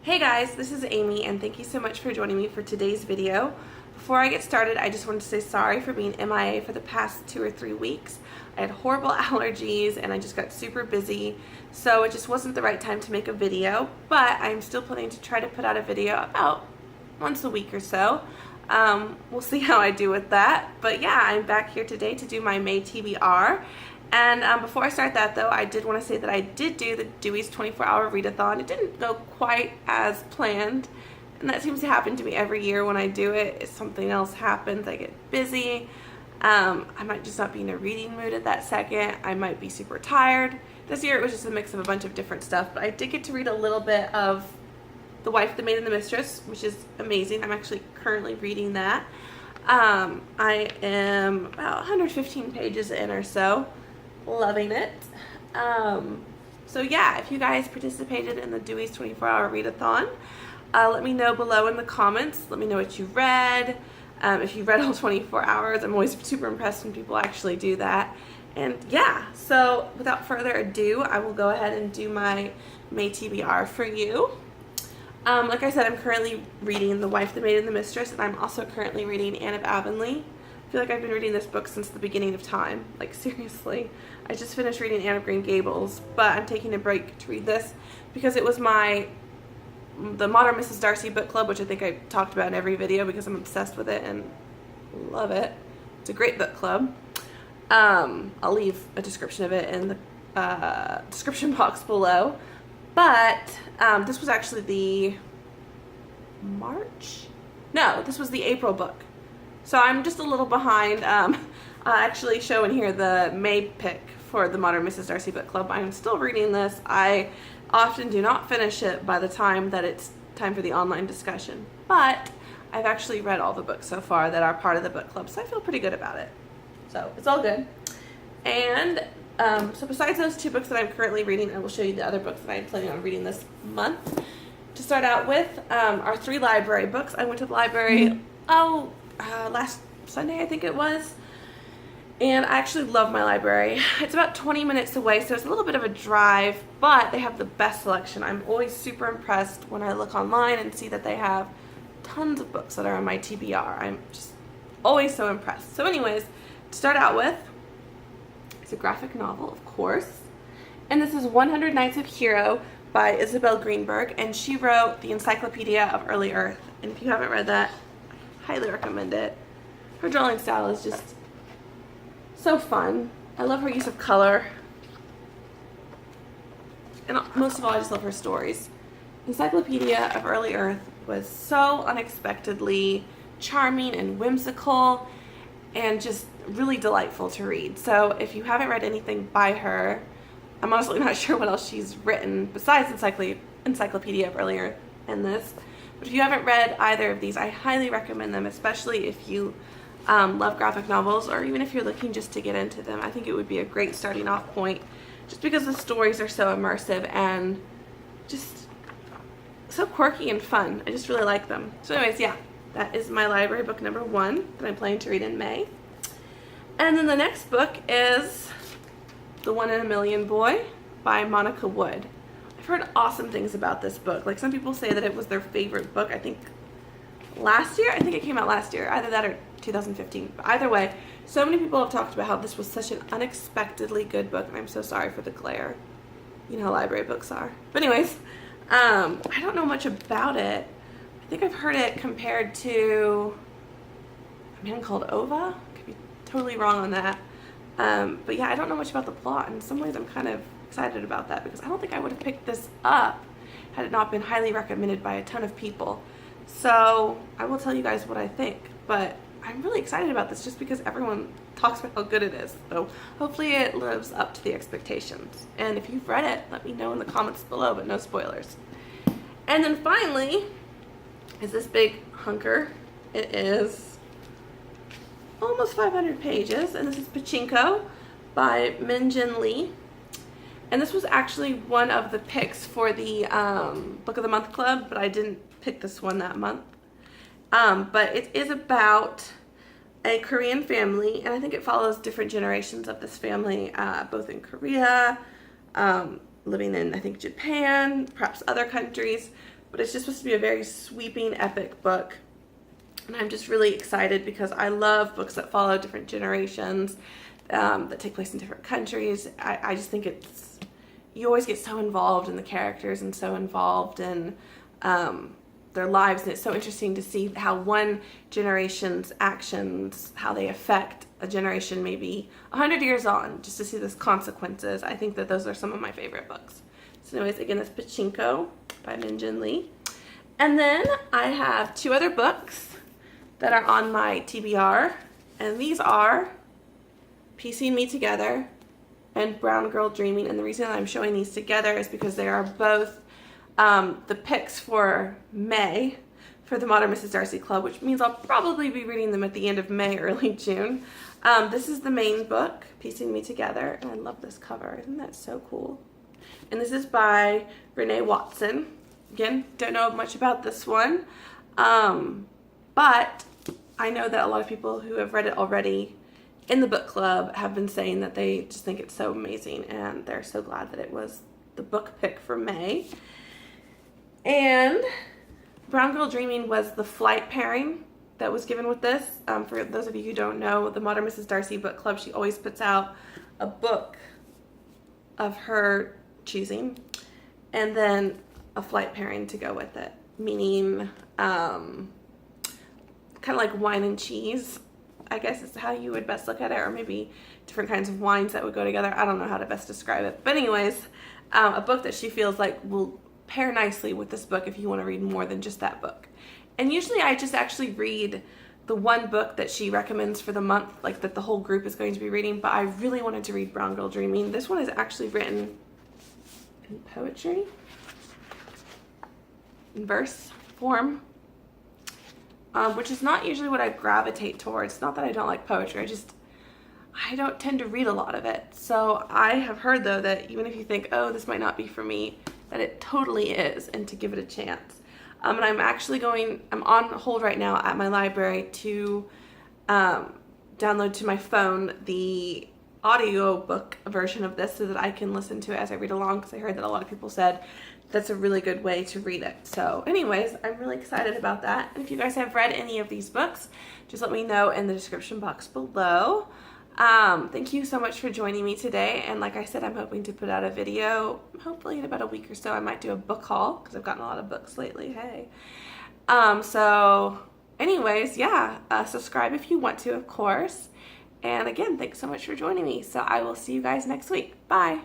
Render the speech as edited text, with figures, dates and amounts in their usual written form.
Hey guys, this is Amy and thank you so much for joining me for today's video. Before I get started, I just wanted to say sorry for being MIA for the past 2 or 3 weeks. I had horrible allergies and I just got super busy, so it just wasn't the right time to make a video, but I'm still planning to try to put out a video about once a week or so. We'll see how I do with that, but yeah, I'm back here today to do my Maid TBR. And before I start that though, I did want to say that I did do the Dewey's 24-hour readathon. It didn't go quite as planned, and that seems to happen to me every year when I do it. If something else happens, I get busy. I might just not be in a reading mood at that second. I might be super tired. This year it was just a mix of a bunch of different stuff, but I did get to read a little bit of The Wife, the Maid, and the Mistress, which is amazing. I'm actually currently reading that. I am about 115 pages in or so. Loving it. So yeah, if you guys participated in the Dewey's 24-hour readathon, let me know below in the comments. Let me know what you read. If you read all 24 hours, I'm always super impressed when people actually do that. And yeah, so without further ado, I will go ahead and do my May TBR for you. Like I said, I'm currently reading The Wife, the Maid, and the Mistress, and I'm also currently reading Anne of Avonlea. I feel like I've been reading this book since the beginning of time. Like, seriously. I just finished reading Anne of Green Gables, but I'm taking a break to read this because it was the Modern Mrs. Darcy book club, which I think I talked about in every video because I'm obsessed with it and love it. It's a great book club. I'll leave a description of it in the description box below. But this was actually the this was the April book. So I'm just a little behind. I'll actually show in here the May pick for the Modern Mrs. Darcy book club. I'm still reading this. I often do not finish it by the time that it's time for the online discussion. But I've actually read all the books so far that are part of the book club, so I feel pretty good about it. So it's all good. And so besides those 2 books that I'm currently reading, I will show you the other books that I'm planning on reading this month. To start out with are 3 library books. I went to the library, last Sunday I think it was, and I actually love my library. It's about 20 minutes away, so it's a little bit of a drive, but they have the best selection. I'm always super impressed when I look online and see that they have tons of books that are on my TBR. I'm just always so impressed. So anyways, to start out with, it's a graphic novel, of course, and this is 100 Nights of Hero by Isabel Greenberg, and she wrote the Encyclopedia of Early Earth, and if you haven't read that, I highly recommend it. Her drawing style is just so fun. I love her use of color, and most of all, I just love her stories. Encyclopedia of Early Earth was so unexpectedly charming and whimsical and just really delightful to read. So if you haven't read anything by her, I'm honestly not sure what else she's written besides Encyclopedia of Early Earth and this. But if you haven't read either of these, I highly recommend them, especially if you love graphic novels, or even if you're looking just to get into them. I think it would be a great starting off point just because the stories are so immersive and just so quirky and fun. I just really like them. So anyways, yeah, that is my library book number 1 that I'm planning to read in May. And then the next book is The One in a Million Boy by Monica Wood. I've heard awesome things about this book. Like, some people say that it was their favorite book, I think last year. I think it came out last year, either that or 2015. But either way, so many people have talked about how this was such an unexpectedly good book, and I'm so sorry for the glare. You know how library books are. But anyways, I don't know much about it. I think I've heard it compared to A Man Called Ova. Could be totally wrong on that. But yeah, I don't know much about the plot. In some ways, I'm kind of excited about that because I don't think I would have picked this up had it not been highly recommended by a ton of people. So I will tell you guys what I think, but I'm really excited about this just because everyone talks about how good it is. So hopefully it lives up to the expectations. And if you've read it, let me know in the comments below, but no spoilers. And then finally is this big hunker. It is almost 500 pages, and this is Pachinko by Min-Jin Lee. And this was actually one of the picks for the Book of the Month Club, but I didn't pick this one that month. But it is about a Korean family, and I think it follows different generations of this family, both in Korea, living in, I think, Japan, perhaps other countries. but it's just supposed to be a very sweeping, epic book. And I'm just really excited because I love books that follow different generations, that take place in different countries. I just think it's, you always get so involved in the characters and so involved in their lives, and it's so interesting to see how one generation's actions, how they affect a generation maybe 100 years on, just to see those consequences. I think that those are some of my favorite books. So anyways, again, that's Pachinko by Min Lee. And then I have 2 other books that are on my TBR, and these are Piecing Me Together and Brown Girl Dreaming. And the reason that I'm showing these together is because they are both the picks for May for the Modern Mrs. Darcy Club, which means I'll probably be reading them at the end of May, early June. This is the main book, Piecing Me Together, and I love this cover. Isn't that so cool? And this is by Renee Watson. Again, don't know much about this one, but I know that a lot of people who have read it already in the book club have been saying that they just think it's so amazing, and they're so glad that it was the book pick for May. And Brown Girl Dreaming was the flight pairing that was given with this. For those of you who don't know, the Modern Mrs. Darcy book club, she always puts out a book of her choosing and then a flight pairing to go with it, meaning kind of like wine and cheese, I guess is how you would best look at it, or maybe different kinds of wines that would go together. I don't know how to best describe it, but anyways, a book that she feels like will pair nicely with this book if you want to read more than just that book. And usually I just actually read the one book that she recommends for the month, like that the whole group is going to be reading, but I really wanted to read Brown Girl Dreaming. This one is actually written in poetry, in verse form, which is not usually what I gravitate towards. Not that I don't like poetry, I don't tend to read a lot of it. So I have heard though that even if you think, oh, this might not be for me, that it totally is, and to give it a chance. And I'm on hold right now at my library to download to my phone the audiobook version of this so that I can listen to it as I read along, because I heard that a lot of people said that's a really good way to read it. So anyways, I'm really excited about that. And if you guys have read any of these books, just let me know in the description box below. Thank you so much for joining me today, and like I said, I'm hoping to put out a video hopefully in about a week or so. I might do a book haul because I've gotten a lot of books lately. Hey, so anyways, yeah, subscribe if you want to, of course, and again, thanks so much for joining me. So I will see you guys next week. Bye.